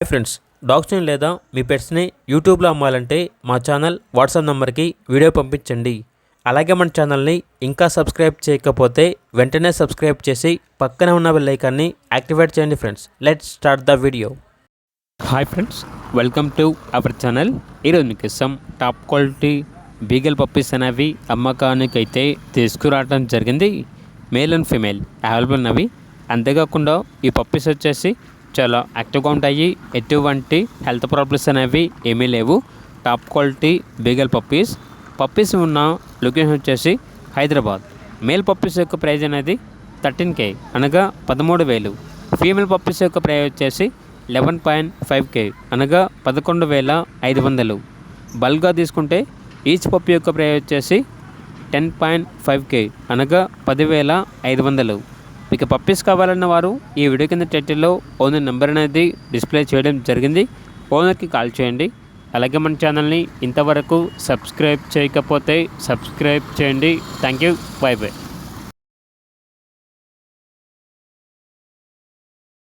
Hi friends, డాగ్స్ని లేదా మీ పెట్స్ని యూట్యూబ్లో అమ్మాలంటే మా ఛానల్ వాట్సాప్ నెంబర్కి వీడియో పంపించండి. అలాగే మన ఛానల్ని ఇంకా సబ్స్క్రైబ్ చేయకపోతే వెంటనే సబ్స్క్రైబ్ చేసి పక్కనే ఉన్న బెల్ ఐకాన్ని యాక్టివేట్ చేయండి. Friends, let's start the video. Hi friends, welcome to our channel. ఈరోజు మీకోసం టాప్ క్వాలిటీ బీగల్ పప్పీస్ అనేవి అమ్మకానికి అయితే తీసుకురావడం జరిగింది. మేల్ అండ్ ఫీమేల్ అవైలబుల్ ఉన్నవి. అంతేకాకుండా ఈ పప్పీస్ వచ్చేసి చాలా యాక్టివ్గా ఉంటాయి. ఎటువంటి హెల్త్ ప్రాబ్లమ్స్ అనేవి ఏమీ లేవు. టాప్ క్వాలిటీ బీగల్ పప్పీస్ ఉన్న లొకేషన్ వచ్చేసి హైదరాబాద్. మేల్ పప్పీస్ యొక్క ప్రైజ్ అనేది 13K అనగా 13,000. ఫీమేల్ పప్పీస్ యొక్క ప్రైజ్ వచ్చేసి 11.5K అనగా 11,500. బల్క్గా తీసుకుంటే ఈచ్ పప్పీ యొక్క ప్రైజ్ వచ్చేసి 10.5K అనగా 10,500. మీకు పప్పీస్ కావాలన్న వారు ఈ వీడియో కింద టైటిల్లో ఓనర్ నెంబర్ అనేది డిస్ప్లే చేయడం జరిగింది. ఓనర్కి కాల్ చేయండి. అలాగే మన ఛానల్ని ఇంతవరకు సబ్స్క్రైబ్ చేయకపోతే సబ్స్క్రైబ్ చేయండి. Thank you. By by.